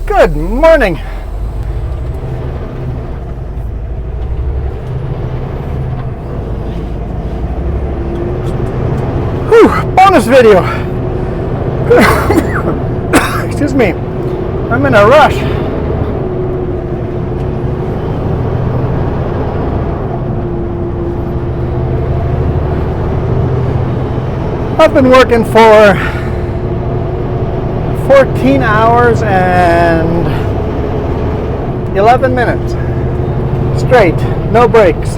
Good morning. Whew, bonus video. Excuse me. I'm in a rush. I've been working for 14 hours and 11 minutes straight, no breaks.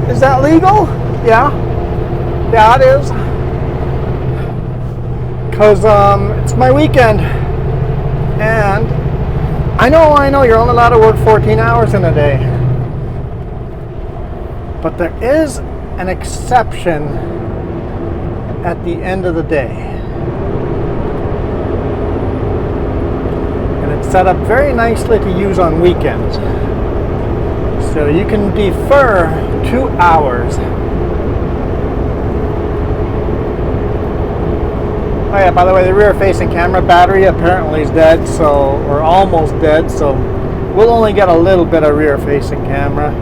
Is that legal? Yeah, it is. Because it's my weekend, and I know you're only allowed to work 14 hours in a day. But there is an exception at the end of the day. And it's set up very nicely to use on weekends. So you can defer 2 hours. Oh yeah, by the way, the rear-facing camera battery apparently is dead, or almost dead, so we'll only get a little bit of rear-facing camera.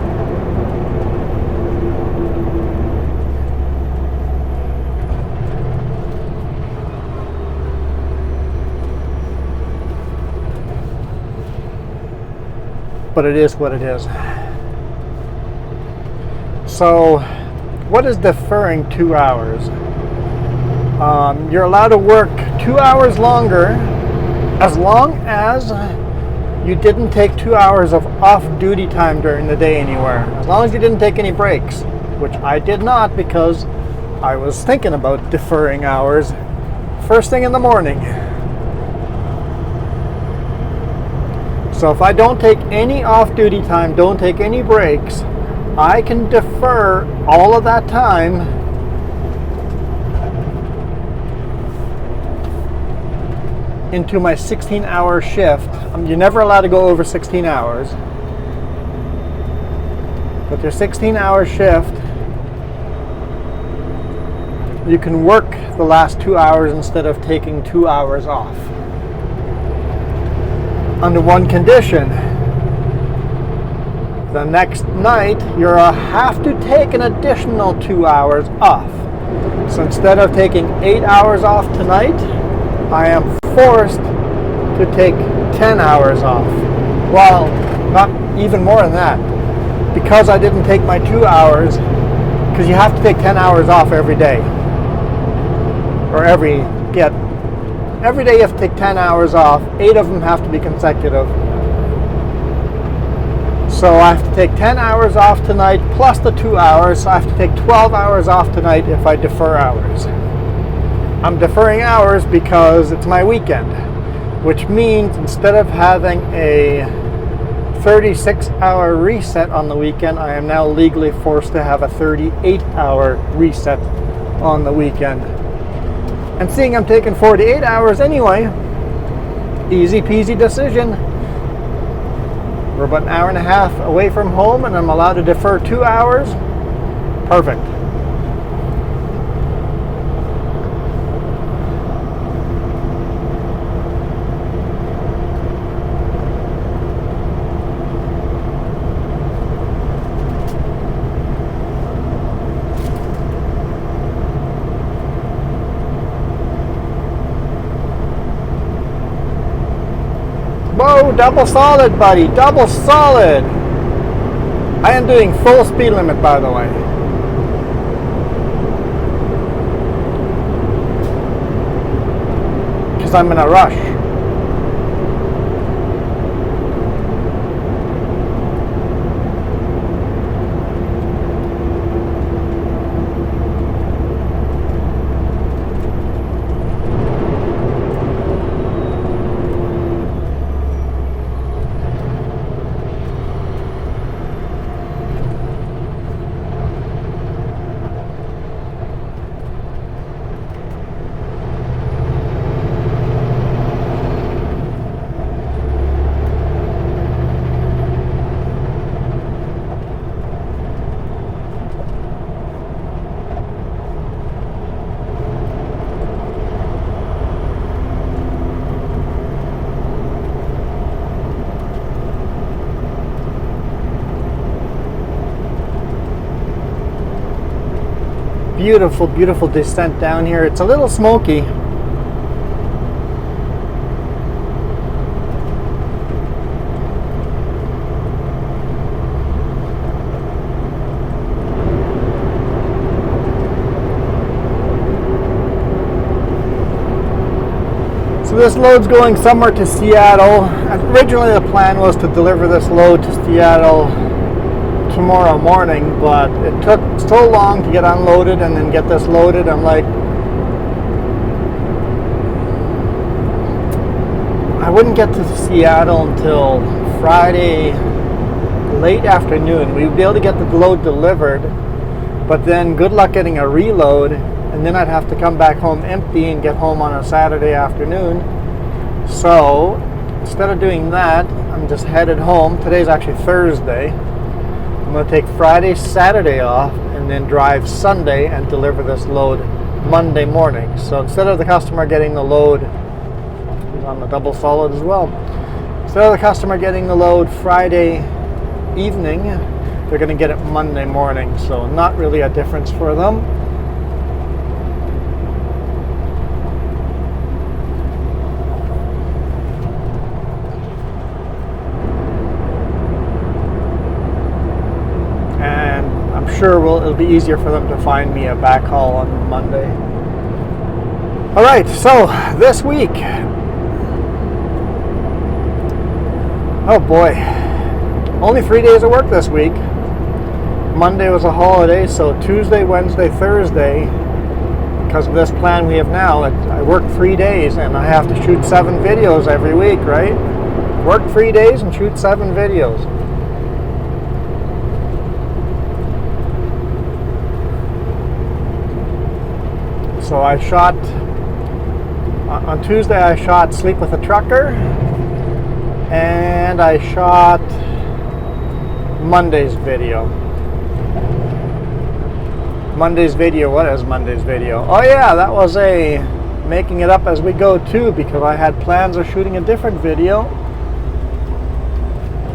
But it is what it is. So, what is deferring 2 hours? You're allowed to work 2 hours longer as long as you didn't take 2 hours of off-duty time during the day anywhere. As long as you didn't take any breaks, which I did not because I was thinking about deferring hours first thing in the morning. So if I don't take any off-duty time, don't take any breaks, I can defer all of that time into my 16-hour shift. You're never allowed to go over 16 hours. But your 16-hour shift, you can work the last 2 hours instead of taking 2 hours off. Under one condition: the next night you'll have to take an additional 2 hours off. So instead of taking 8 hours off tonight, I am forced to take 10 hours off. Well, not even more than that. Because I didn't take my 2 hours, because you have to take 10 hours off every day. Or every day you have to take 10 hours off. 8 of them have to be consecutive. So I have to take 10 hours off tonight plus the 2 hours. So I have to take 12 hours off tonight if I defer hours. I'm deferring hours because it's my weekend, which means instead of having a 36-hour reset on the weekend, I am now legally forced to have a 38-hour reset on the weekend. And seeing I'm taking 48 hours anyway, easy peasy decision. We're about an hour and a half away from home and I'm allowed to defer 2 hours. Perfect. Whoa, double solid, buddy, double solid. I am doing full speed limit, by the way. Because I'm in a rush. beautiful, beautiful descent down here. It's a little smoky. So this load's going somewhere to Seattle. Originally the plan was to deliver this load to Seattle tomorrow morning, but it took so long to get unloaded and then get this loaded. I'm like, I wouldn't get to Seattle until Friday late afternoon. We'd be able to get the load delivered, but then good luck getting a reload, and then I'd have to come back home empty and get home on a Saturday afternoon. So instead of doing that, I'm just headed home. Today's actually Thursday. I'm going to take Friday, Saturday off, and then drive Sunday and deliver this load Monday morning. So instead of the customer getting the load, he's on the double solid as well. Instead of the customer getting the load Friday evening, they're going to get it Monday morning. So not really a difference for them. Sure, it'll be easier for them to find me a backhaul on Monday. All right, so this week, oh boy, only 3 days of work this week. Monday was a holiday, so Tuesday, Wednesday, Thursday, because of this plan we have now, I work 3 days and I have to shoot 7 videos every week, right? Work 3 days and shoot 7 videos. So I shot, on Tuesday I shot Sleep with a Trucker, and I shot Monday's video. Monday's video, what is Monday's video? Oh yeah, that was a making it up as we go too, because I had plans of shooting a different video.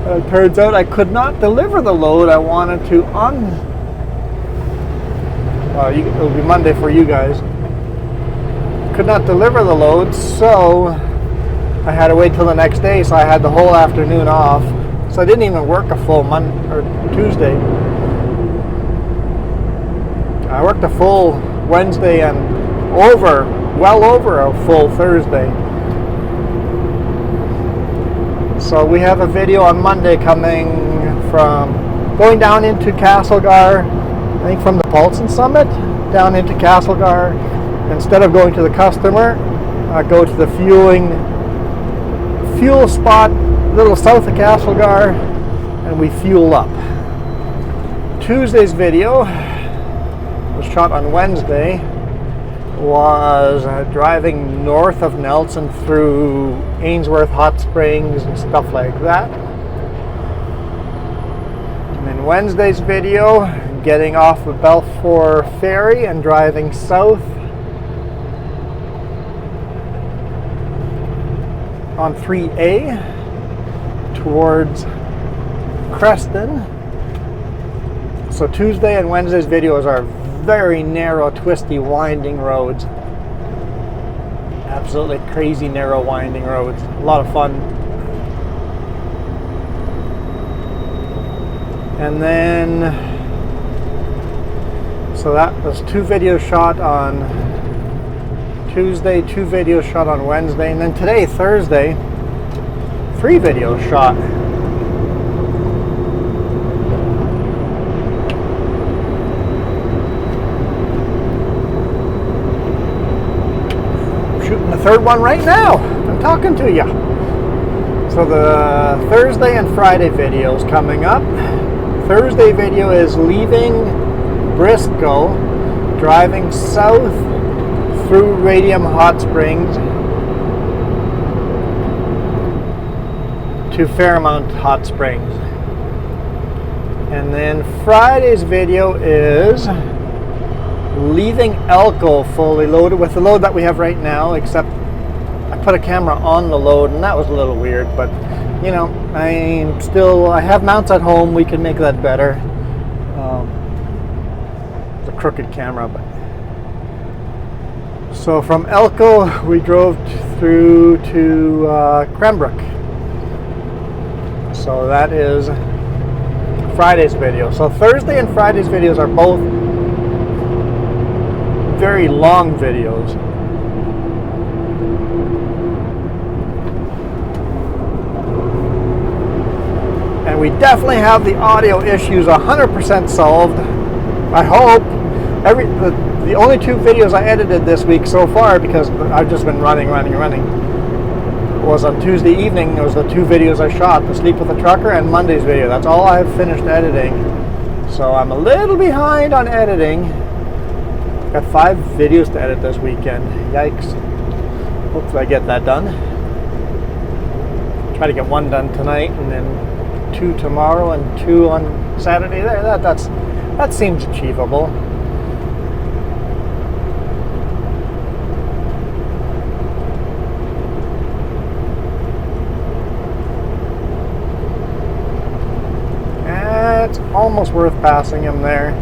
It turns out I could not deliver the load I wanted to on, well, it'll be Monday for you guys. Could not deliver the load, so I had to wait till the next day, so I had the whole afternoon off. So I didn't even work a full Tuesday. I worked a full Wednesday and well over a full Thursday. So we have a video on Monday coming from going down into Castlegar, I think from the Paulson Summit, down into Castlegar. Instead of going to the customer, I go to the fuel spot a little south of Castlegar, and we fuel up. Tuesday's video was shot on Wednesday, was driving north of Nelson through Ainsworth Hot Springs and stuff like that. And then Wednesday's video, getting off of Balfour Ferry and driving south on 3A towards Creston. So Tuesday and Wednesday's videos are very narrow, twisty, winding roads. Absolutely crazy narrow, winding roads. A lot of fun. And then, so that was 2 videos shot on Tuesday, 2 videos shot on Wednesday, and then today, Thursday, 3 videos shot. I'm shooting the 3rd one right now. I'm talking to you. So the Thursday and Friday videos coming up. Thursday video is leaving Briscoe, driving south through Radium Hot Springs to Fairmount Hot Springs. And then Friday's video is leaving Elko fully loaded with the load that we have right now, except I put a camera on the load, and that was a little weird, but you know, I have mounts at home. We can make that better. It's a crooked camera, but So from Elko, we drove through to Cranbrook. So that is Friday's video. So Thursday and Friday's videos are both very long videos. And we definitely have the audio issues 100% solved. I hope. The only 2 videos I edited this week so far, because I've just been running, was on Tuesday evening. It was the 2 videos I shot, the Sleep with a Trucker and Monday's video. That's all I've finished editing. So I'm a little behind on editing. Got 5 videos to edit this weekend. Yikes. Hopefully I get that done. Try to get 1 done tonight, and then 2 tomorrow and 2 on Saturday. That seems achievable. It's almost worth passing him there.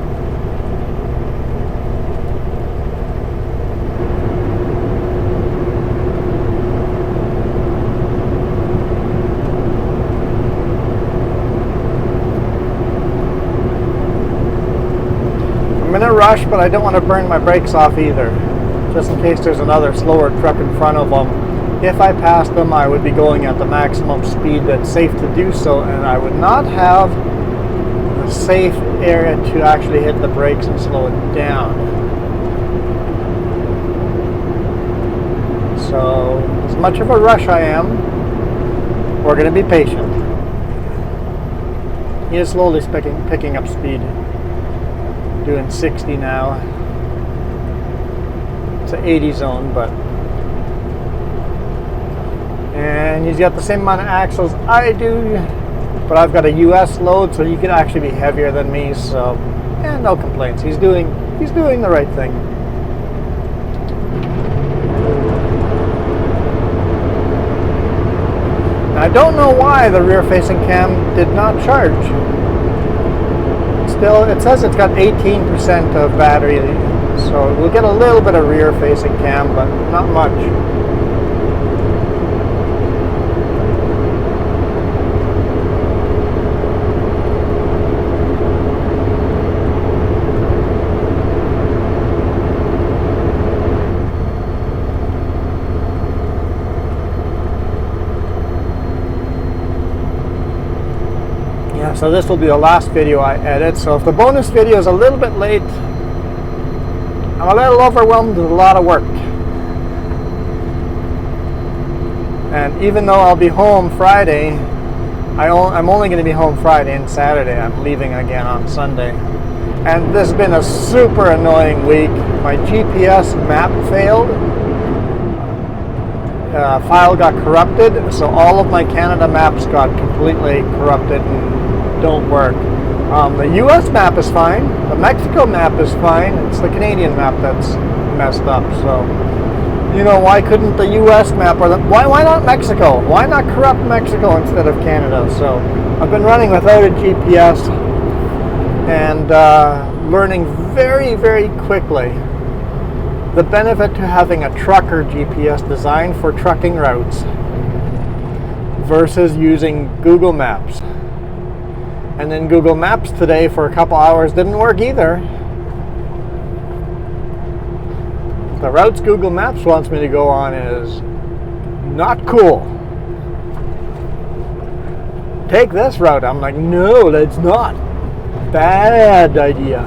I'm in a rush, but I don't want to burn my brakes off either, just in case there's another slower truck in front of them. If I passed them, I would be going at the maximum speed that's safe to do so, and I would not have the safe area to actually hit the brakes and slow it down. So, as much of a rush I am, we're going to be patient. He is slowly picking up speed. Doing 60 now. It's an 80 zone, but... And he's got the same amount of axles I do, but I've got a US load, so he could actually be heavier than me, so no complaints. He's doing the right thing. I don't know why the rear-facing cam did not charge. Still, it says it's got 18% of battery, so we'll get a little bit of rear-facing cam, but not much. So this will be the last video I edit. So if the bonus video is a little bit late, I'm a little overwhelmed with a lot of work. And even though I'll be home Friday, I'm only going to be home Friday and Saturday. I'm leaving again on Sunday. And this has been a super annoying week. My GPS map failed. File got corrupted, so all of my Canada maps got completely corrupted and don't work. The US map is fine. The Mexico map is fine. It's the Canadian map that's messed up. So, why couldn't the US map, or why not Mexico? Why not corrupt Mexico instead of Canada? So, I've been running without a GPS and learning very, very quickly the benefit to having a trucker GPS designed for trucking routes versus using Google Maps. And then Google Maps today for a couple hours didn't work either. The routes Google Maps wants me to go on is not cool. Take this route. I'm like, no, that's not. Bad idea.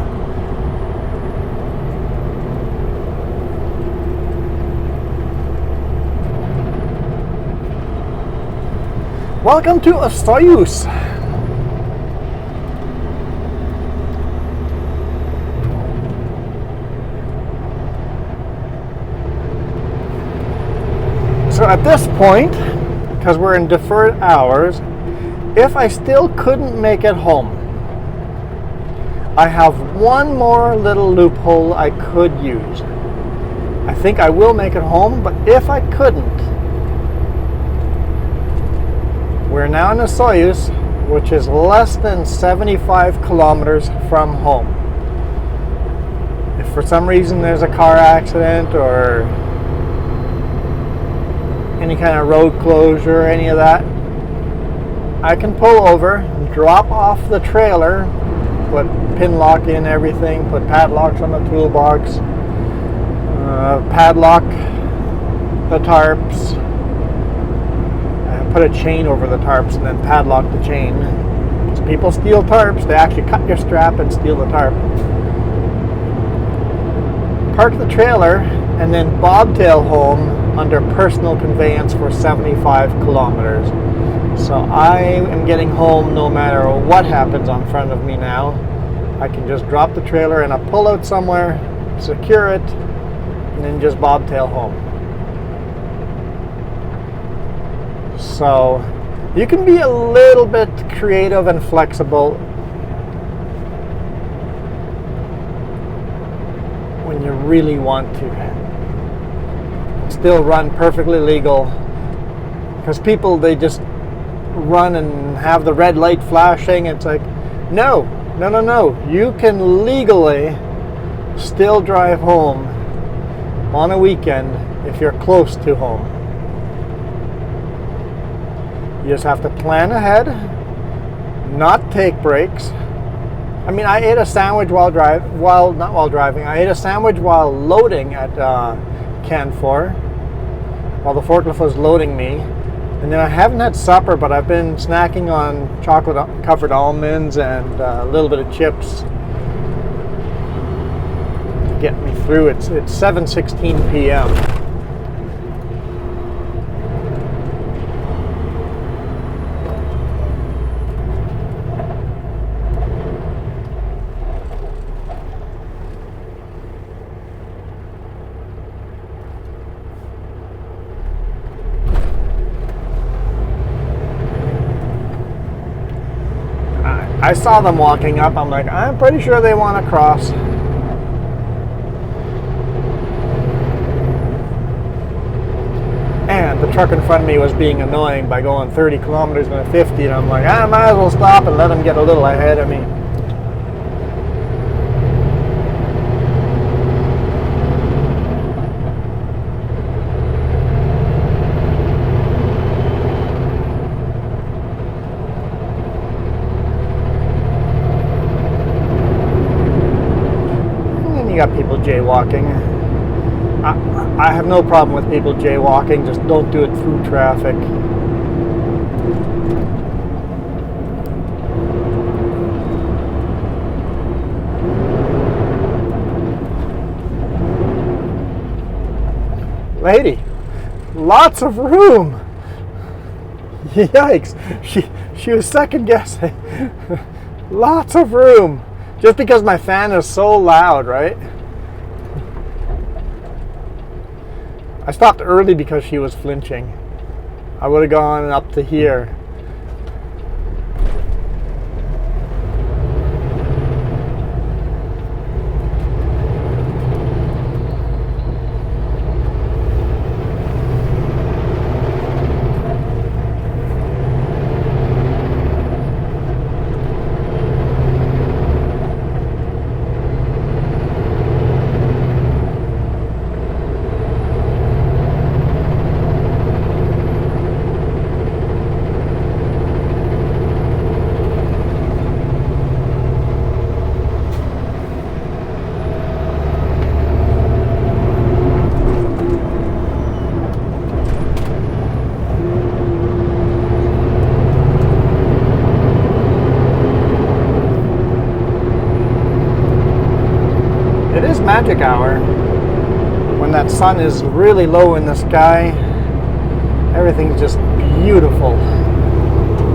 Welcome to Soyuz. So at this point, because we're in deferred hours, if I still couldn't make it home, I have one more little loophole I could use. I think I will make it home, but if I couldn't, we're now in a Soyuz, which is less than 75 kilometers from home. If for some reason there's a car accident or any kind of road closure, any of that, I can pull over, drop off the trailer, put pin lock in everything, put padlocks on the toolbox, padlock the tarps, and put a chain over the tarps, and then padlock the chain. Because people steal tarps, they actually cut your strap and steal the tarp. Park the trailer, and then bobtail home under personal conveyance for 75 kilometers. So I am getting home no matter what happens on front of me now. I can just drop the trailer and I pull out somewhere, secure it, and then just bobtail home. So you can be a little bit creative and flexible when you really want to. Still run perfectly legal, because people, they just run and have the red light flashing. It's like, no, you can legally still drive home on a weekend if you're close to home. You just have to plan ahead, not take breaks. I mean, I ate a sandwich I ate a sandwich while loading at Kenworth, while the forklift was loading me. And then I haven't had supper, but I've been snacking on chocolate-covered almonds and a little bit of chips to get me through. It's 7:16 p.m. I saw them walking up. I'm like, I'm pretty sure they want to cross. And the truck in front of me was being annoying by going 30 kilometers and 50, and I'm like, I might as well stop and let them get a little ahead of me. You got people jaywalking. I have no problem with people jaywalking, just don't do it through traffic. Lady, lots of room. Yikes, she was second guessing. Lots of room. Just because my fan is so loud, right? I stopped early because she was flinching. I would have gone up to here. Magic hour, when that sun is really low in the sky. Everything's just beautiful.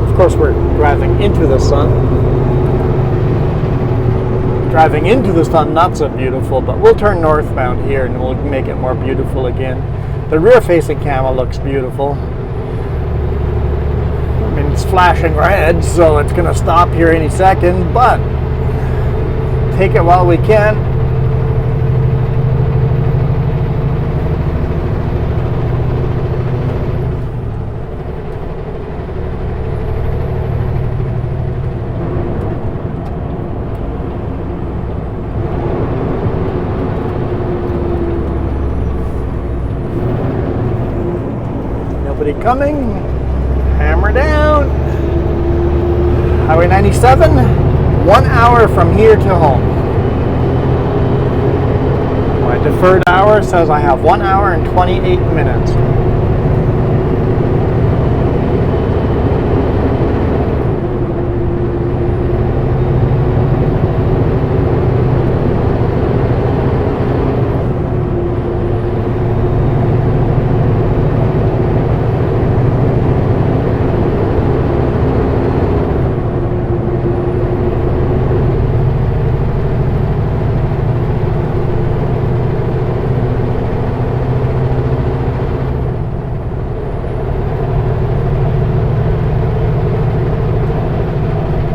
Of course, we're driving into the sun. Driving into the sun, not so beautiful, but we'll turn northbound here and we'll make it more beautiful again. The rear-facing camera looks beautiful. I mean, it's flashing red, so it's going to stop here any second, but take it while we can. coming. Hammer down. Highway 97, 1 hour from here to home. My deferred hour says I have 1 hour and 28 minutes.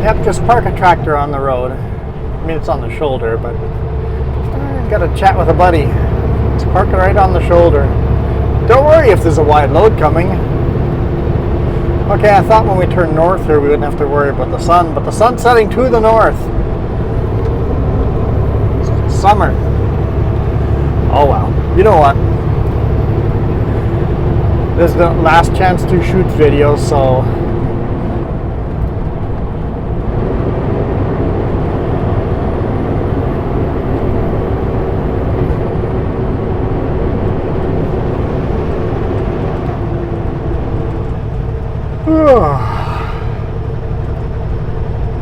Yep, just park a tractor on the road. I mean, it's on the shoulder, but got to chat with a buddy. Just park it right on the shoulder. Don't worry if there's a wide load coming. Okay, I thought when we turned north here we wouldn't have to worry about the sun, but the sun's setting to the north. It's summer. Oh well. You know what? This is the last chance to shoot videos, so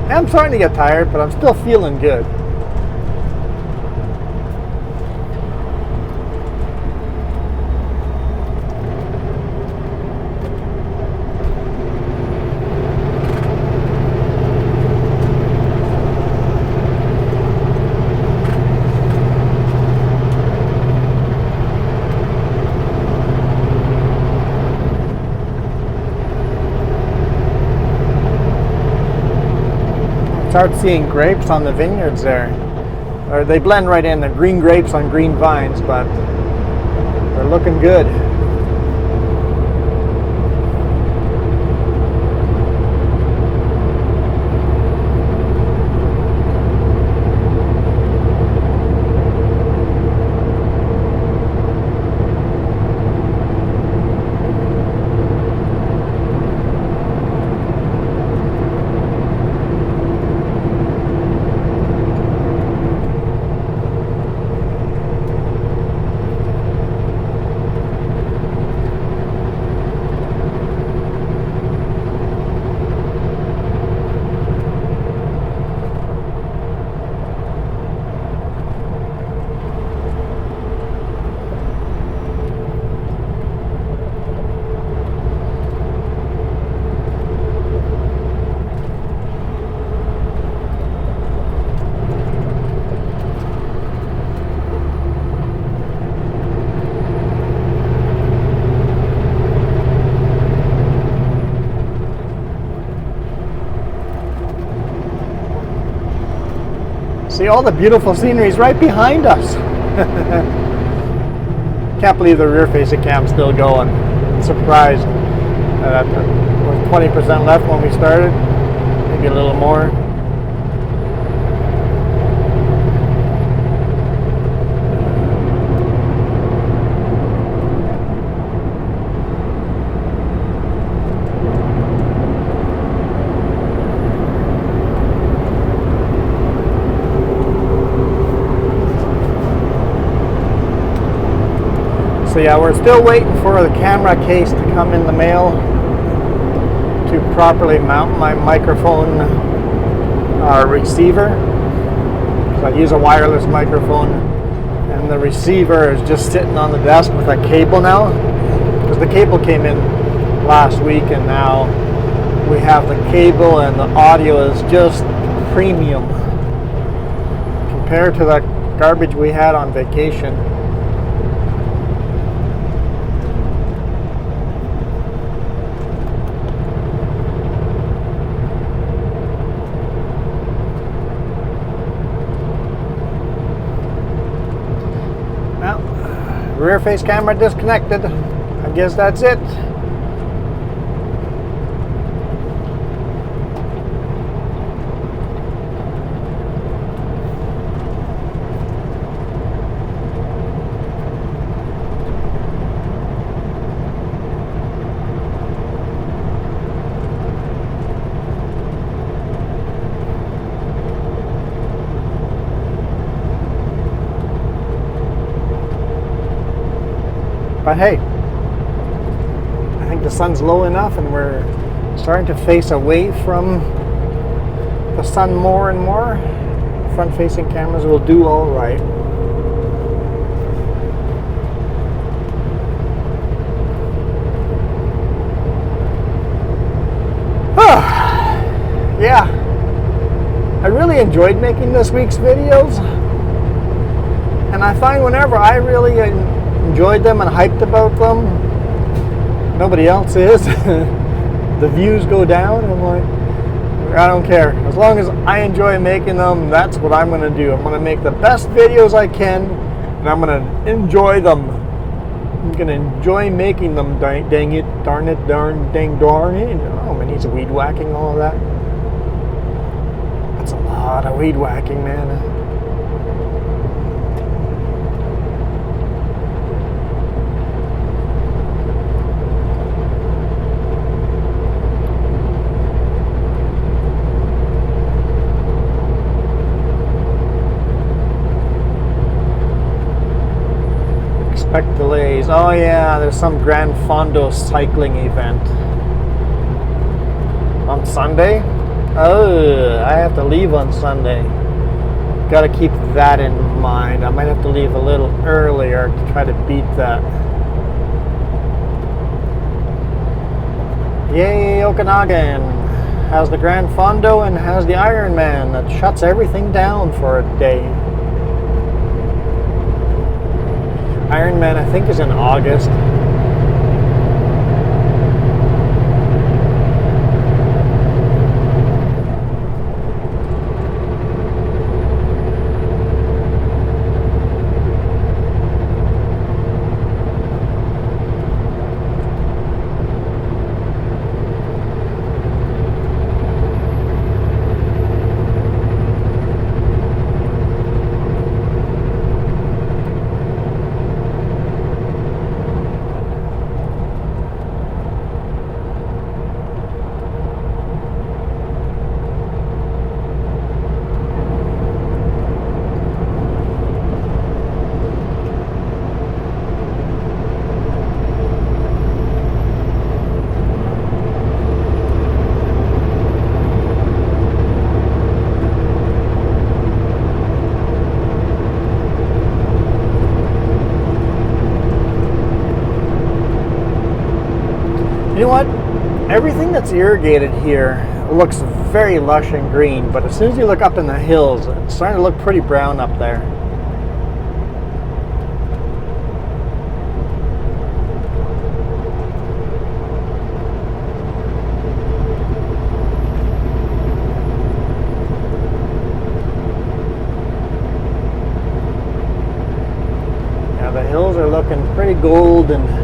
I'm starting to get tired, but I'm still feeling good. Start seeing grapes on the vineyards there. Or they blend right in, the green grapes on green vines, but they're looking good. See all the beautiful sceneries right behind us. Can't believe the rear facing cam's still going. I'm surprised. Was 20% left when we started, maybe a little more. So yeah, we're still waiting for the camera case to come in the mail to properly mount my microphone receiver. So I use a wireless microphone, and the receiver is just sitting on the desk with a cable now, because the cable came in last week, and now we have the cable, and the audio is just premium compared to the garbage we had on vacation. Rear face camera disconnected. I guess that's it. But hey, I think the sun's low enough and we're starting to face away from the sun more and more. Front-facing cameras will do all right. Yeah, I really enjoyed making this week's videos, and I find whenever I really enjoyed them and hyped about them, nobody else is. The views go down, and I'm like, I don't care. As long as I enjoy making them, that's what I'm going to do. I'm going to make the best videos I can, and I'm going to enjoy them. I'm going to enjoy making them. Dang it, darn it, dang darn it. Oh, man, he's weed whacking, all of that. That's a lot of weed whacking, man. Expect delays. Oh yeah, there's some Grand Fondo cycling event on Sunday. Oh, I have to leave on Sunday. Got to keep that in mind. I might have to leave a little earlier to try to beat that. Yay, Okanagan has the Grand Fondo and has the Ironman that shuts everything down for a day. Ironman, I think, is in August. You know what? Everything that's irrigated here looks very lush and green, but as soon as you look up in the hills, it's starting to look pretty brown up there. Yeah, the hills are looking pretty golden.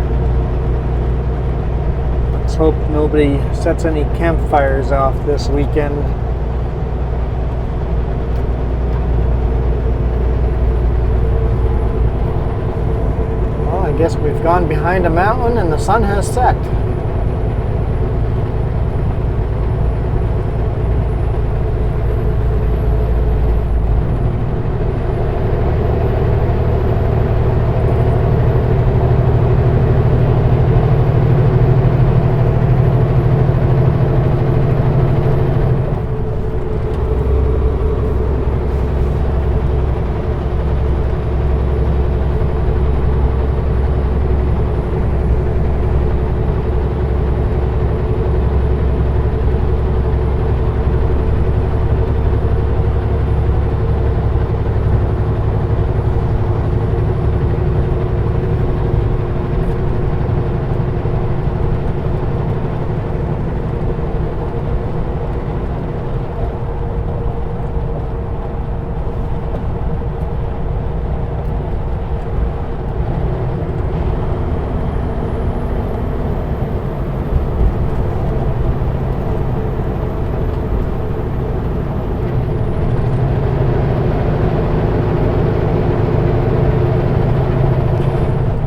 Hope nobody sets any campfires off this weekend. Well, I guess we've gone behind a mountain and the sun has set.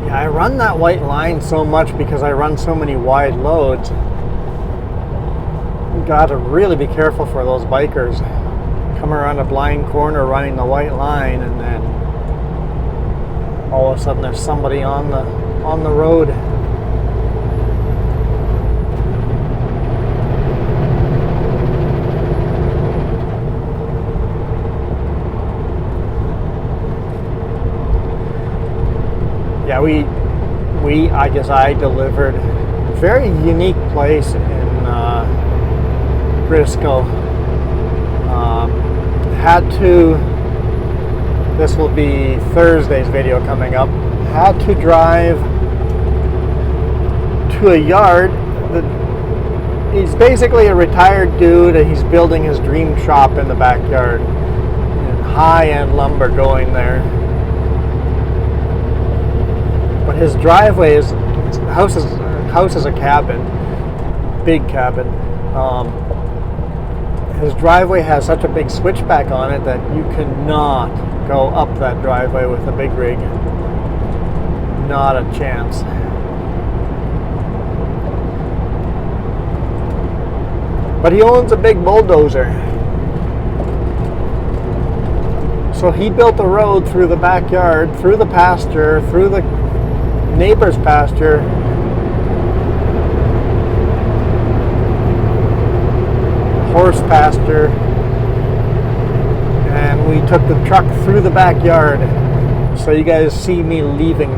I run that white line so much because I run so many wide loads. You gotta really be careful for those bikers. Come around a blind corner running the white line, and then all of a sudden there's somebody on the on the road. Yeah, I delivered a very unique place in Bristol. This will be Thursday's video coming up. Had to drive to a yard that he's basically a retired dude and he's building his dream shop in the backyard. And high-end lumber going there. But his driveway is, house is a cabin, big cabin. His driveway has such a big switchback on it that you cannot go up that driveway with a big rig. Not a chance. But he owns a big bulldozer. So he built a road through the backyard, through the pasture, through the neighbor's pasture, horse pasture, and we took the truck through the backyard. So you guys see me leaving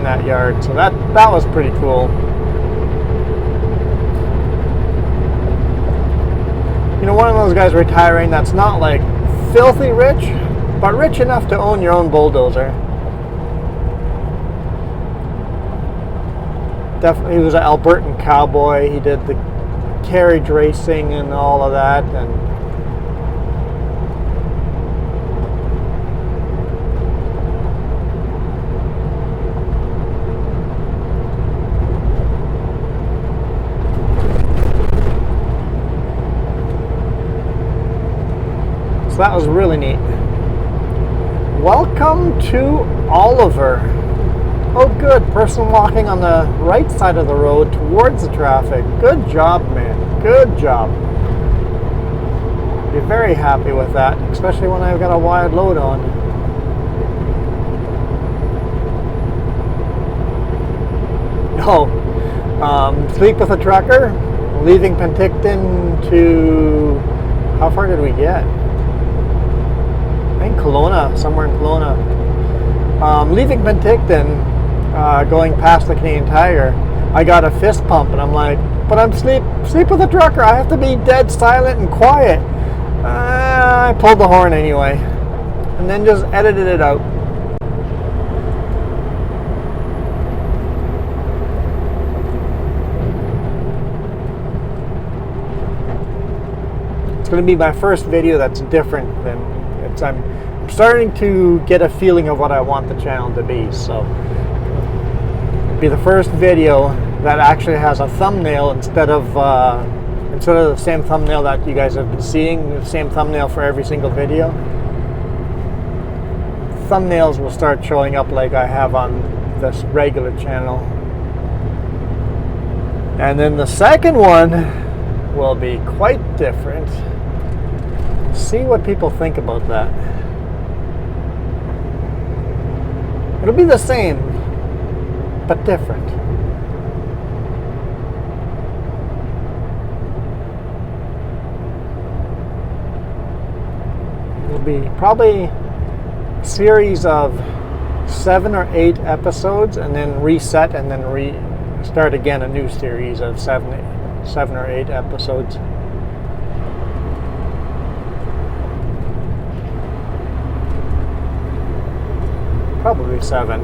that yard. So that was pretty cool. You know, one of those guys retiring that's not like filthy rich, but rich enough to own your own bulldozer. Definitely, he was an Albertan cowboy. He did the carriage racing and all of that, and so that was really neat. Welcome to Oliver. Oh good, person walking on the right side of the road towards the traffic. Good job, man. Good job. Be very happy with that, especially when I've got a wide load on. Sleep with a trucker, leaving Penticton to... How far did we get? I think Kelowna, somewhere in Kelowna. Leaving Penticton, going past the Canadian Tire, I got a fist pump, and I'm like, but I'm sleep with a trucker. I have to be dead silent and quiet. I pulled the horn anyway, and then just edited it out. It's going to be my first video that's different than I'm starting to get a feeling of what I want the channel to be. So it'll be the first video that actually has a thumbnail instead of the same thumbnail that you guys have been seeing, the same thumbnail for every single video. Thumbnails will start showing up like I have on this regular channel. And then the second one will be quite different. See what people think about that. It'll be the same, but different. It'll be probably a series of 7 or 8 episodes, and then reset, and then start again a new series of 7 or 8 episodes. Probably 7.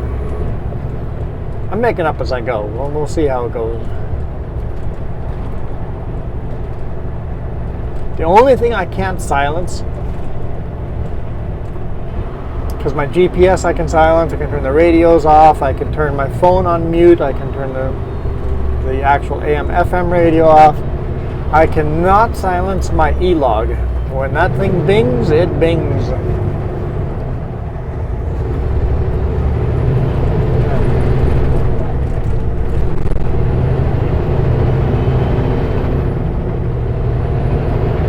I'm making up as I go. We'll see how it goes. The only thing I can't silence, because my GPS I can silence, I can turn the radios off, I can turn my phone on mute, I can turn the actual AM FM radio off. I cannot silence my e-log. When that thing bings, it bings.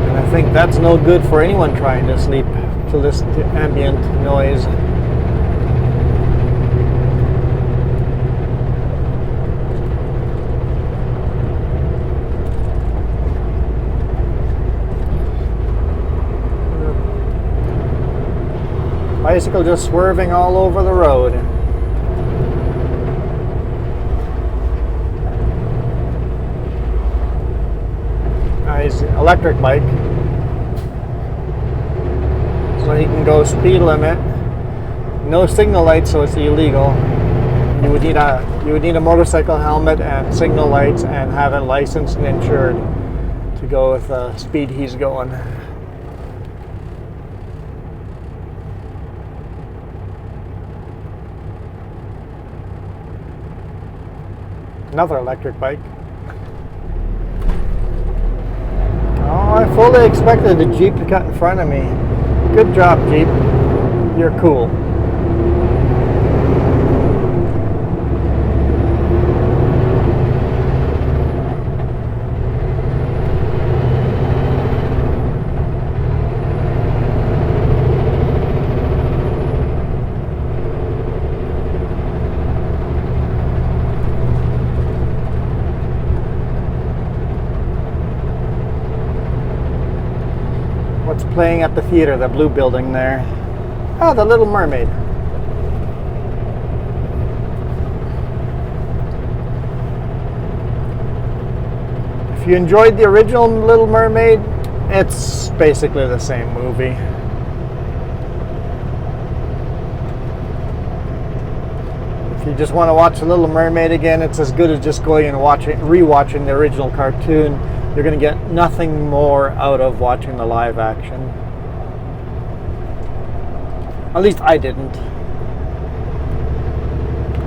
I think that's no good for anyone trying to sleep, to listen to ambient noise. Bicycle just swerving all over the road. Nice electric bike. So he can go speed limit. No signal lights, so it's illegal. You would need a motorcycle helmet and signal lights and have it licensed and insured to go with the speed he's going. Another electric bike. Oh, I fully expected the Jeep to cut in front of me. Good job, Jeep. You're cool. What's playing at the theater, the blue building there? Oh, The Little Mermaid. If you enjoyed the original Little Mermaid, it's basically the same movie. If you just want to watch The Little Mermaid again, it's as good as just going and rewatching the original cartoon. You're going to get nothing more out of watching the live action. At least I didn't.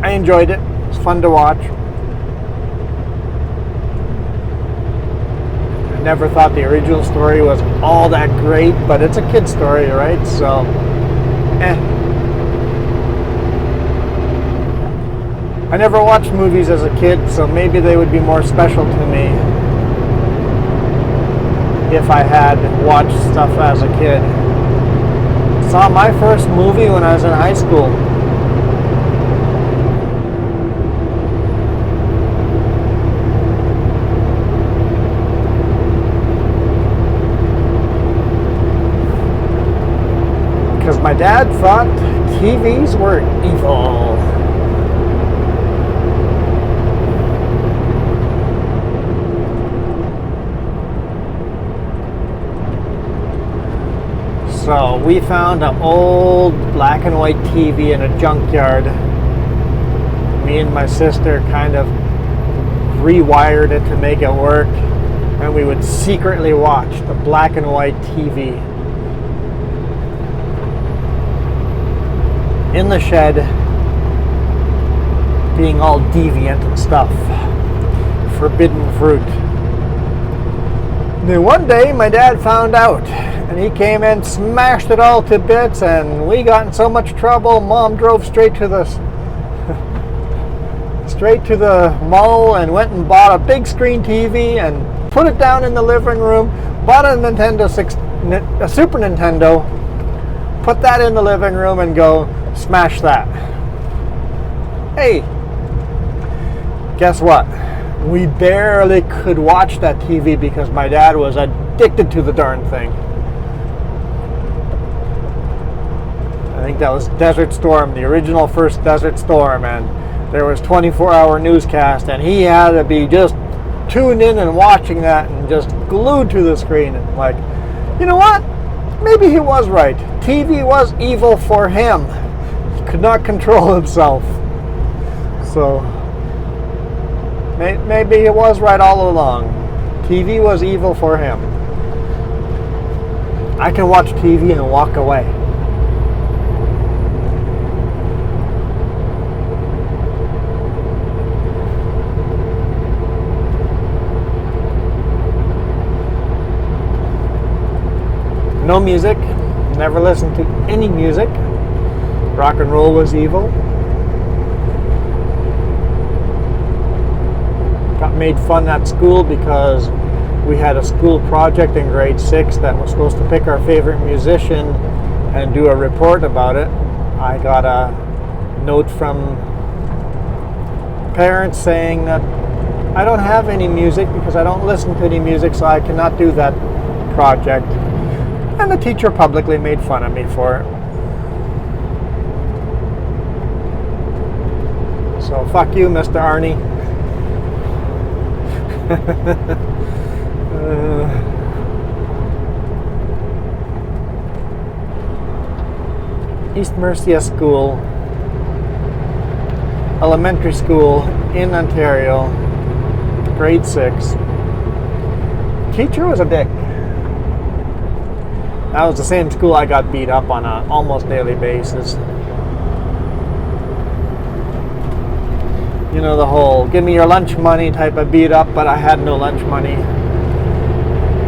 I enjoyed it. It's fun to watch. I never thought the original story was all that great, but it's a kid's story, right? So, I never watched movies as a kid, so maybe they would be more special to me if I had watched stuff as a kid. Saw my first movie when I was in high school. Because my dad thought TVs were evil. So we found an old black and white TV in a junkyard. Me and my sister kind of rewired it to make it work, and we would secretly watch the black and white TV in the shed, being all deviant and stuff. Forbidden fruit. And then one day my dad found out, and he came and smashed it all to bits, and we got in so much trouble. Mom drove straight to the mall and went and bought a big screen TV and put it down in the living room. Bought a Super Nintendo, put that in the living room, and go smash that. Hey, guess what? We barely could watch that TV because my dad was addicted to the darn thing. I think that was Desert Storm, the original first Desert Storm, and there was 24-hour newscast, and he had to be just tuned in and watching that and just glued to the screen. And like, you know what? Maybe he was right. TV was evil for him. He could not control himself. So maybe he was right all along. TV was evil for him. I can watch TV and walk away. No music, never listened to any music. Rock and roll was evil. Got made fun at school because we had a school project in grade 6 that was supposed to pick our favorite musician and do a report about it. I got a note from parents saying that I don't have any music because I don't listen to any music, so I cannot do that project. And the teacher publicly made fun of me for it. So fuck you, Mr. Arnie. East Mercia School, elementary school in Ontario, grade 6. Teacher was a dick. That was the same school I got beat up on an almost daily basis. You know, the whole give me your lunch money type of beat up, but I had no lunch money.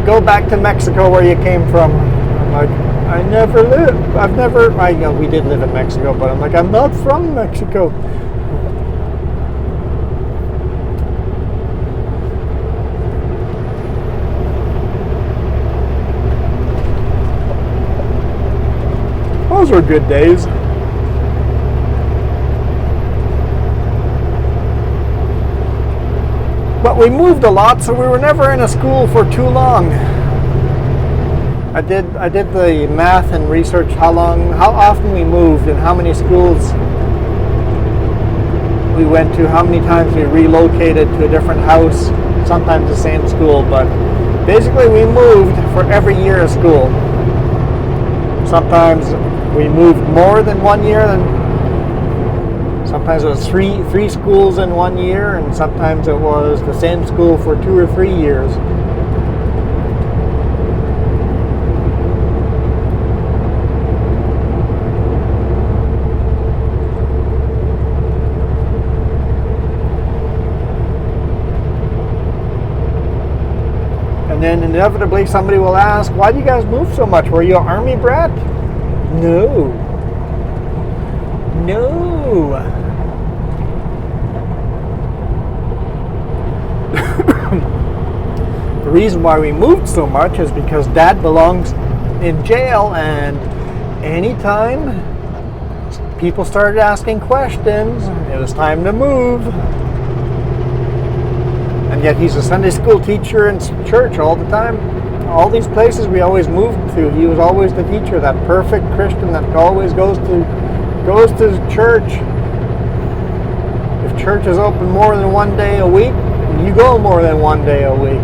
Go back to Mexico where you came from. I'm like, we did live in Mexico, but I'm like, I'm not from Mexico. Those were good days. But we moved a lot, so we were never in a school for too long. I did the math and research how often we moved and how many schools we went to, how many times we relocated to a different house, sometimes the same school, but basically we moved for every year of school. Sometimes we moved more than 1 year, sometimes it was three schools in 1 year, and sometimes it was the same school for 2 or 3 years. And then inevitably somebody will ask, why do you guys move so much? Were you an army brat? No. The reason why we moved so much is because Dad belongs in jail, and anytime people started asking questions, it was time to move. And yet he's a Sunday school teacher in church all the time. All these places we always moved to, he was always the teacher, that perfect Christian that always goes to church. If church is open more than 1 day a week, you go more than 1 day a week.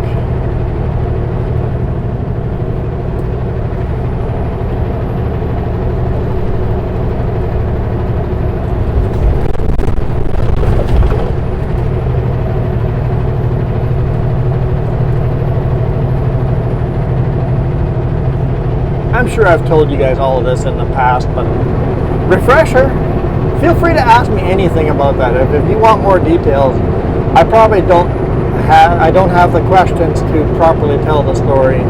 I'm sure I've told you guys all of this in the past, but refresher, feel free to ask me anything about that. If you want more details, I probably don't have the questions to properly tell the story.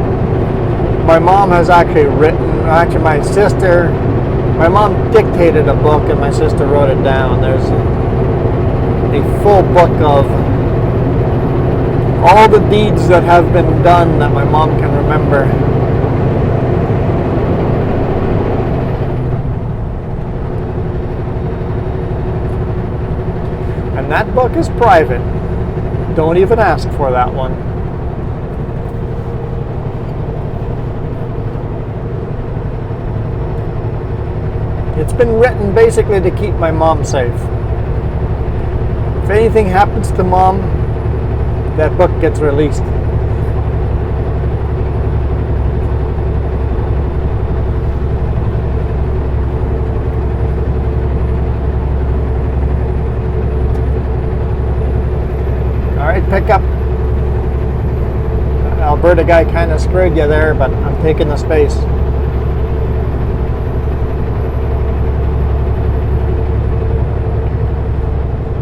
My mom has actually my mom dictated a book and my sister wrote it down. There's a full book of all the deeds that have been done that my mom can remember. And that book is private. Don't even ask for that one. It's been written basically to keep my mom safe. If anything happens to Mom, that book gets released. Pickup. Alberta guy kind of screwed you there, but I'm taking the space.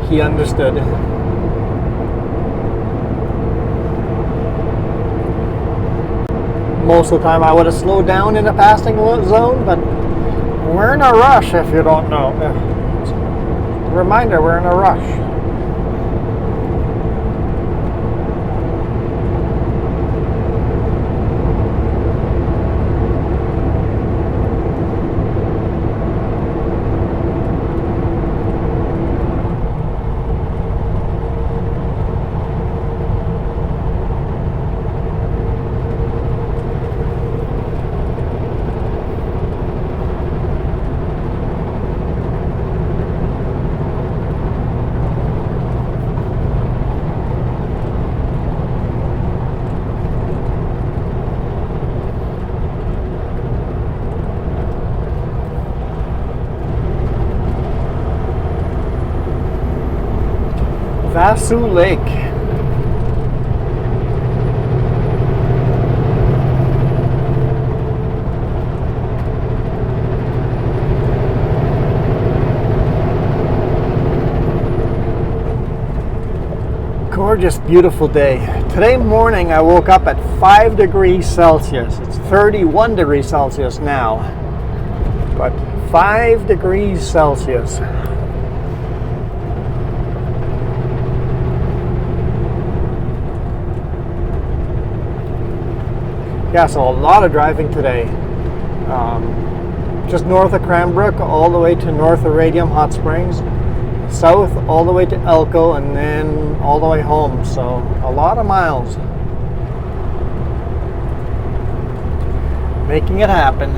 He understood. Most of the time I would have slowed down in a passing zone, but we're in a rush if you don't know. Reminder, we're in a rush. Vasu Lake. Gorgeous, beautiful day. Today morning I woke up at 5 degrees Celsius. It's 31 degrees Celsius now, but 5 degrees Celsius. Yeah, so a lot of driving today. Just north of Cranbrook, all the way to north of Radium Hot Springs, south all the way to Elko, and then all the way home. So a lot of miles. Making it happen.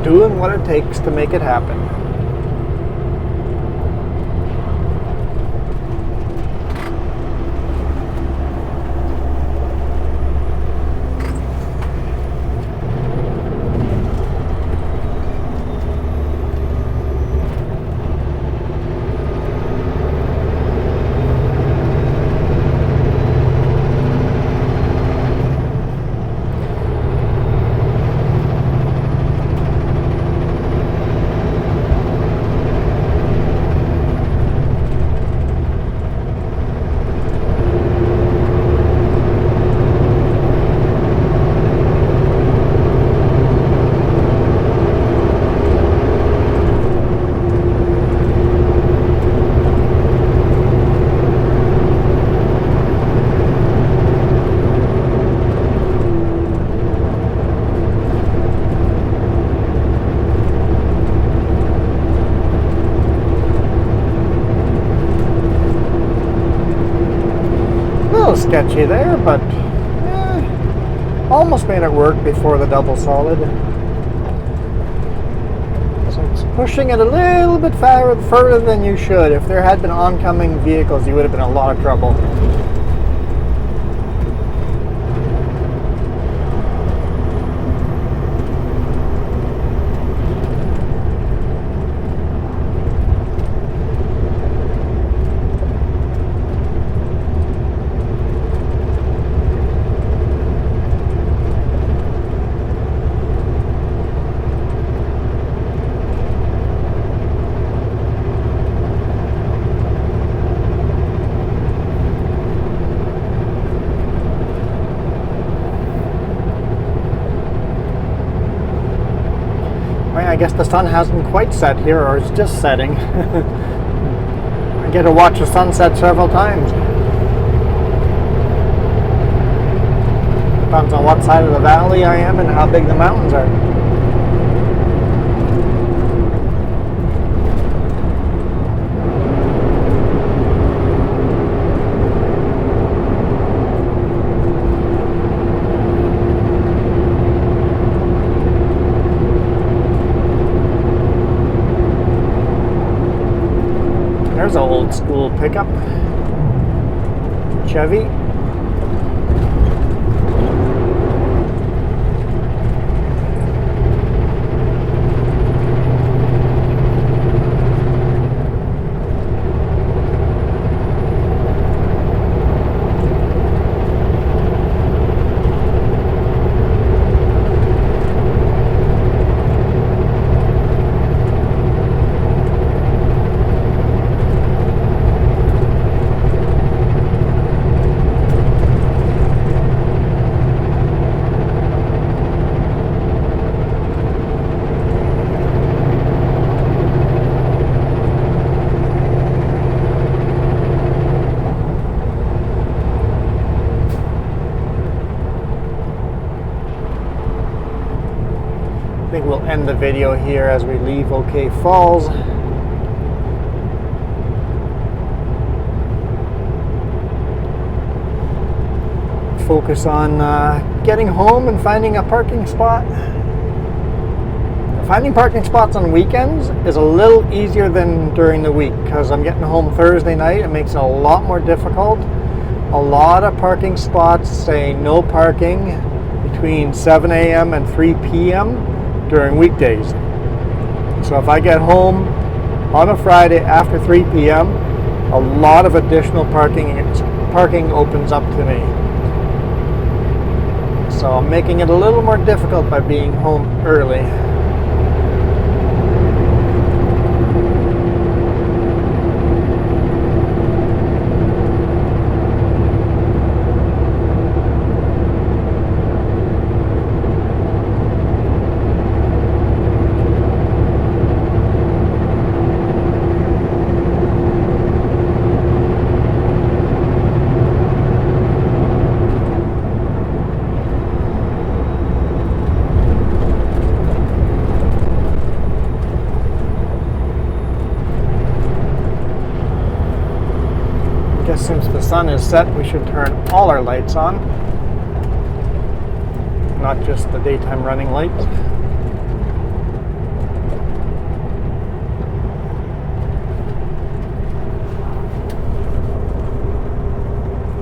Doing what it takes to make it happen. Sketchy there, but almost made it work before the double solid. So it's pushing it a little bit further than you should. If there had been oncoming vehicles, you would have been in a lot of trouble. I guess the sun hasn't quite set here, or it's just setting. I get to watch the sunset several times. Depends on what side of the valley I am and how big the mountains are. There's an old school pickup. Chevy. I think we'll end the video here as we leave OK Falls. Focus on getting home and finding a parking spot. Finding parking spots on weekends is a little easier than during the week because I'm getting home Thursday night. It makes it a lot more difficult. A lot of parking spots say no parking between 7 a.m. and 3 p.m. during weekdays. So if I get home on a Friday after 3 p.m., a lot of additional parking opens up to me. So I'm making it a little more difficult by being home early. Since the sun is set, we should turn all our lights on, not just the daytime running lights.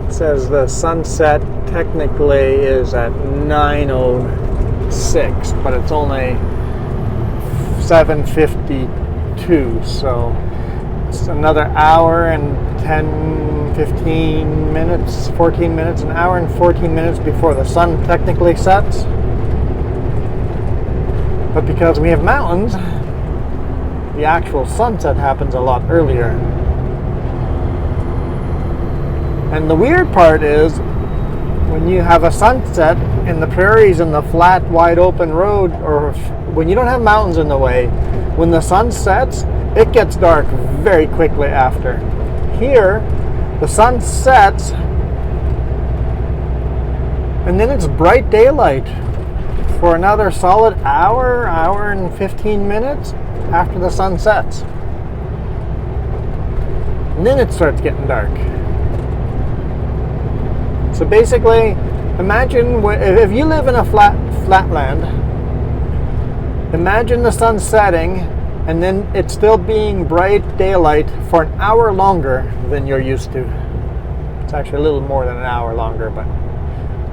It says the sunset technically is at 9:06, but it's only 7:52, so it's another hour and 15 minutes, 14 minutes, an hour and 14 minutes before the sun technically sets. But because we have mountains, the actual sunset happens a lot earlier. And the weird part is, when you have a sunset in the prairies and the flat, wide open road, or when you don't have mountains in the way, when the sun sets, it gets dark very quickly after. Here, the sun sets, and then it's bright daylight for another solid hour and 15 minutes after the sun sets. And then it starts getting dark. So basically, imagine if you live in a flatland, imagine the sun setting and then it's still being bright daylight for an hour longer than you're used to. It's actually a little more than an hour longer, but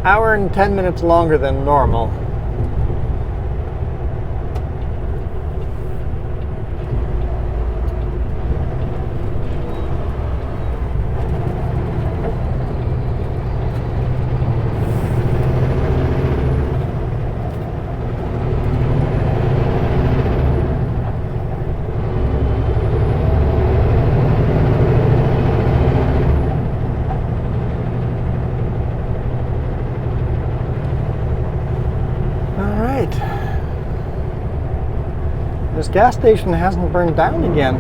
hour and 10 minutes longer than normal. This gas station hasn't burned down again.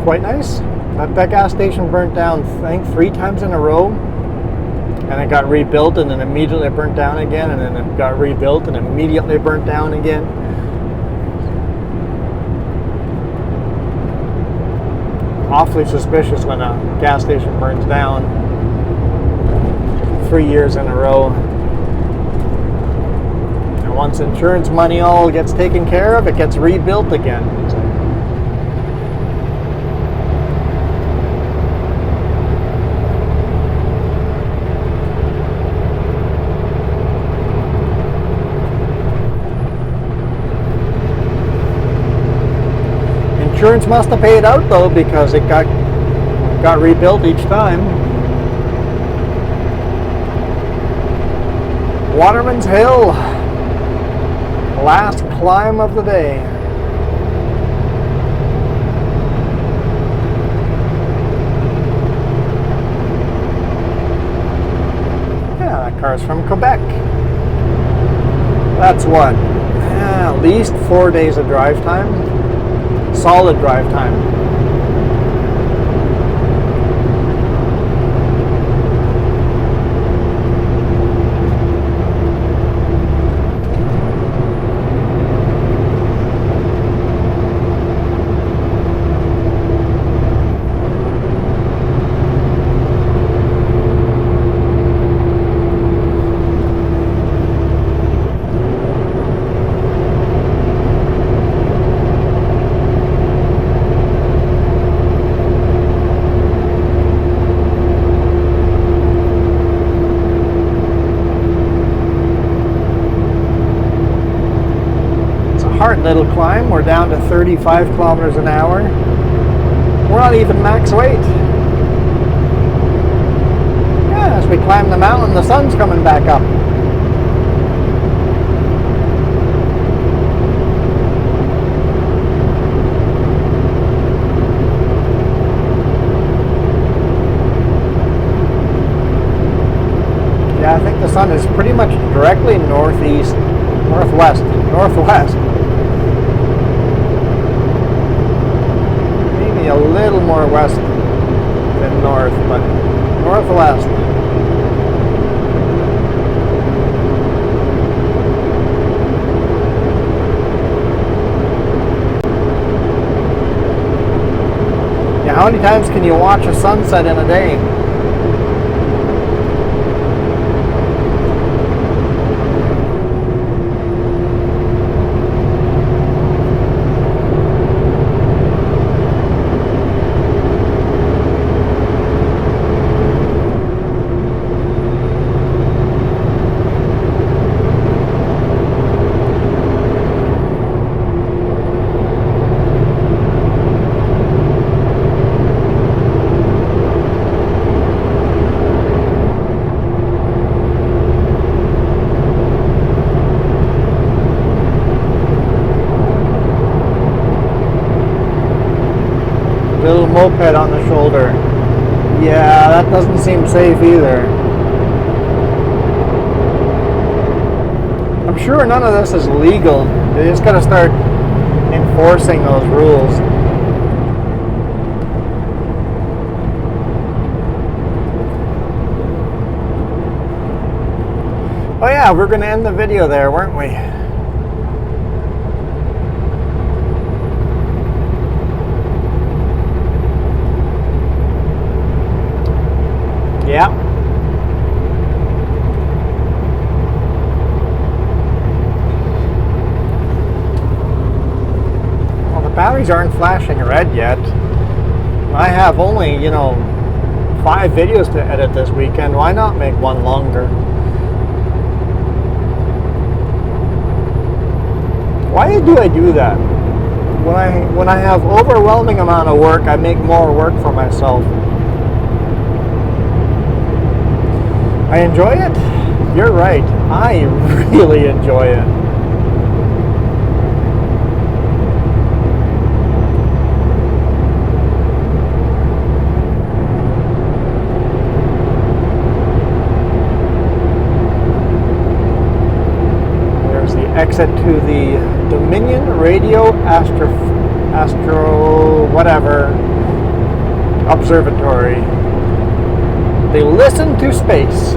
Quite nice. That gas station burnt down, I think, 3 times in a row. And it got rebuilt and then immediately burnt down again. And then it got rebuilt and immediately burnt down again. Awfully suspicious when a gas station burns down 3 years in a row. Once insurance money all gets taken care of, it gets rebuilt again. Insurance must have paid out though, because it got rebuilt each time. Waterman's Hill. Last climb of the day. Yeah, that car's from Quebec. That's what? At least 4 days of drive time. Solid drive time. hard little climb. We're down to 35 kilometers an hour. We're not even max weight. Yeah, as we climb the mountain, the sun's coming back up. Yeah, I think the sun is pretty much directly northeast, northwest. Maybe a little more west than north, but northwest. Yeah, how many times can you watch a sunset in a day? Little moped on the shoulder. Yeah, that doesn't seem safe either. I'm sure none of this is legal. They just gotta start enforcing those rules. Oh yeah, we're gonna end the video there, weren't we? Yeah. Well, the batteries aren't flashing red yet. I have only, 5 videos to edit this weekend. Why not make one longer? Why do I do that? When I have overwhelming amount of work, I make more work for myself. I enjoy it? You're right. I really enjoy it. There's the exit to the Dominion Radio Astro whatever observatory. They listen to space.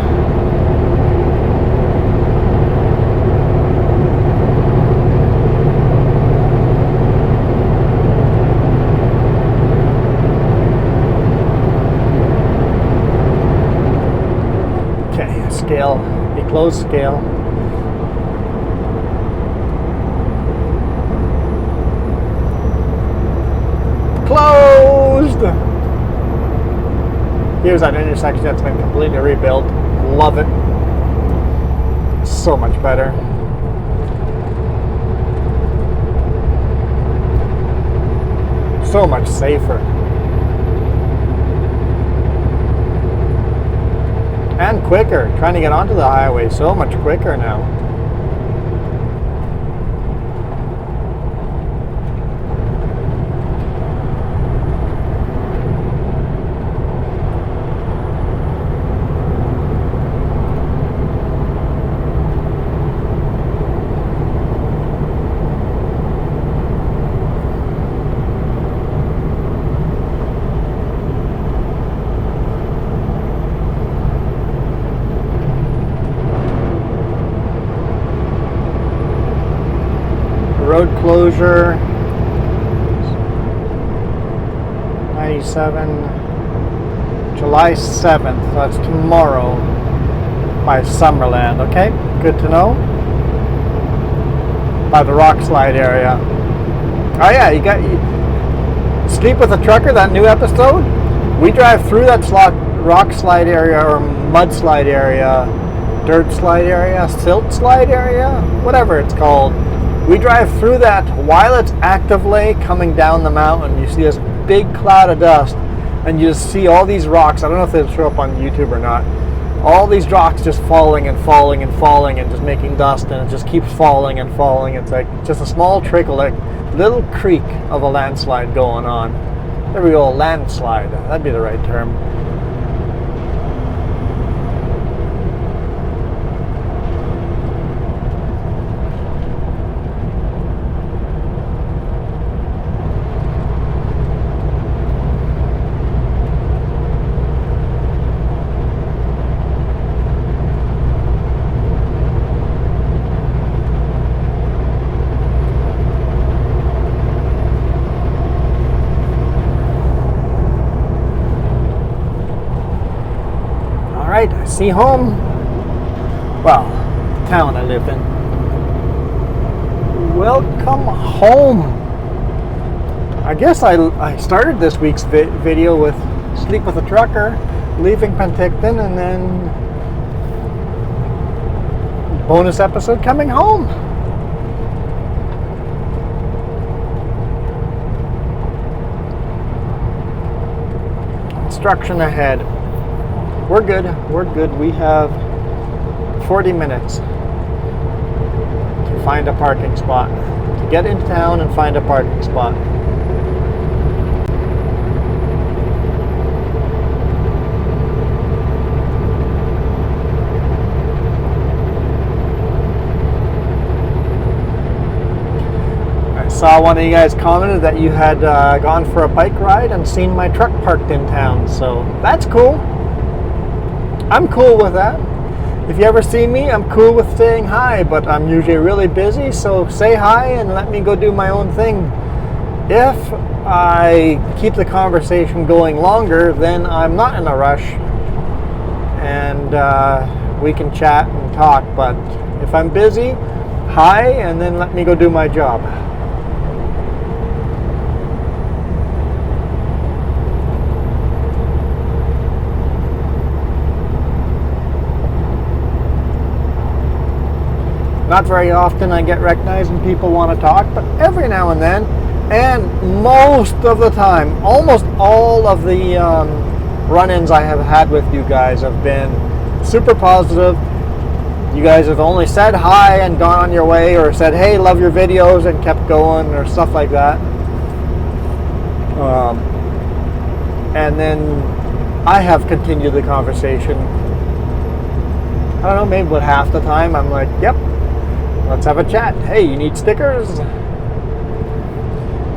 Okay, scale, the closed scale. Closed! Here's that intersection that's been completely rebuilt. Love it. So much better. So much safer. And quicker. Trying to get onto the highway so much quicker now. Road closure, 97, July 7th, that's tomorrow, by Summerland, okay? Good to know. By the rock slide area. Oh yeah, you Sleep with a Trucker, that new episode? We drive through that rock slide area, or mud slide area, dirt slide area, silt slide area, whatever it's called. We drive through that while it's actively coming down the mountain. You see this big cloud of dust, and you just see all these rocks. I don't know if they'll show up on YouTube or not. All these rocks just falling and falling and falling and just making dust, and it just keeps falling and falling. It's like just a small trickle, like little creek of a landslide going on. There we go, landslide. That'd be the right term. I see home. Well, the town I live in. Welcome home. I guess I started this week's video with Sleep with a Trucker, leaving Penticton, and then bonus episode coming home. Construction ahead. We're good. We're good. We have 40 minutes to find a parking spot, to get into town and find a parking spot. I saw one of you guys commented that you had gone for a bike ride and seen my truck parked in town, so that's cool. I'm cool with that. If you ever see me, I'm cool with saying hi, but I'm usually really busy, so say hi and let me go do my own thing. If I keep the conversation going longer, then I'm not in a rush, and we can chat and talk, but if I'm busy, hi, and then let me go do my job. Not very often I get recognized and people want to talk, but every now and then, and most of the time, almost all of the run-ins I have had with you guys have been super positive. You guys have only said hi and gone on your way, or said, hey, love your videos, and kept going, or stuff like that. And then I have continued the conversation. I don't know, maybe about half the time I'm like, yep, let's have a chat. Hey, you need stickers?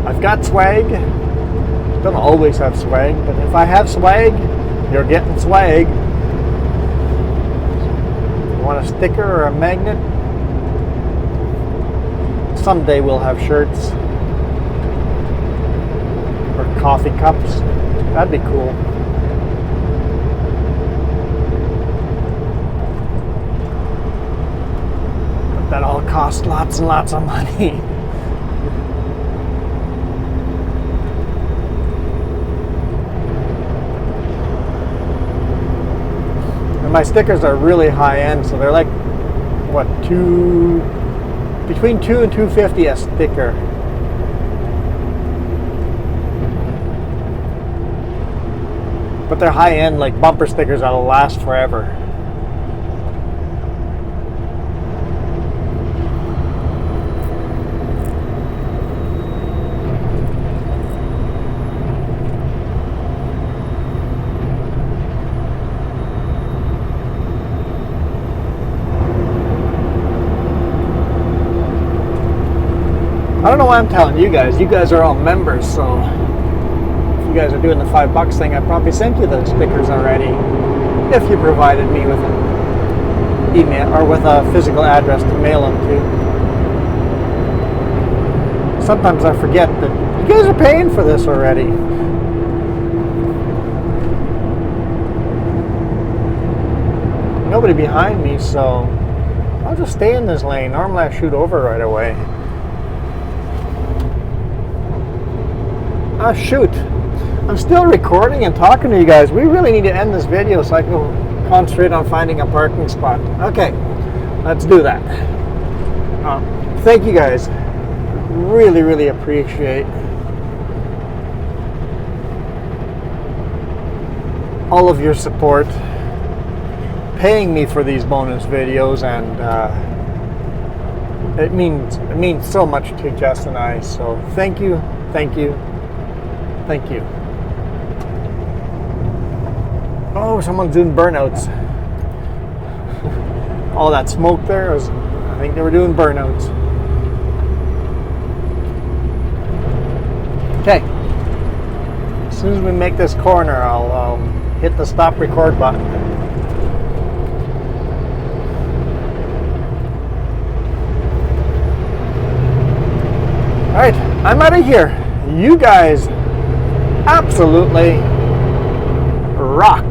I've got swag. Don't always have swag, but if I have swag, you're getting swag. You want a sticker or a magnet? Someday we'll have shirts or coffee cups. That'd be cool. That all costs lots and lots of money. And my stickers are really high end, so they're like, what, between $2 and $2.50 a sticker. But they're high end, like bumper stickers that'll last forever. I don't know why I'm telling you guys. You guys are all members, so if you guys are doing the $5 thing, I probably sent you the stickers already. If you provided me with an email or with a physical address to mail them to. Sometimes I forget that you guys are paying for this already. Nobody behind me, so I'll just stay in this lane. Normally I shoot over right away. Ah, shoot. I'm still recording and talking to you guys. We really need to end this video so I can concentrate on finding a parking spot. Okay, let's do that. Thank you guys. Really, really appreciate all of your support, paying me for these bonus videos, and it means so much to Jess and I. So thank you, thank you, thank you. Oh, someone's doing burnouts. All that smoke there was, I think they were doing burnouts. Okay. As soon as we make this corner, I'll hit the stop record button. Alright, I'm out of here. You guys absolutely rock.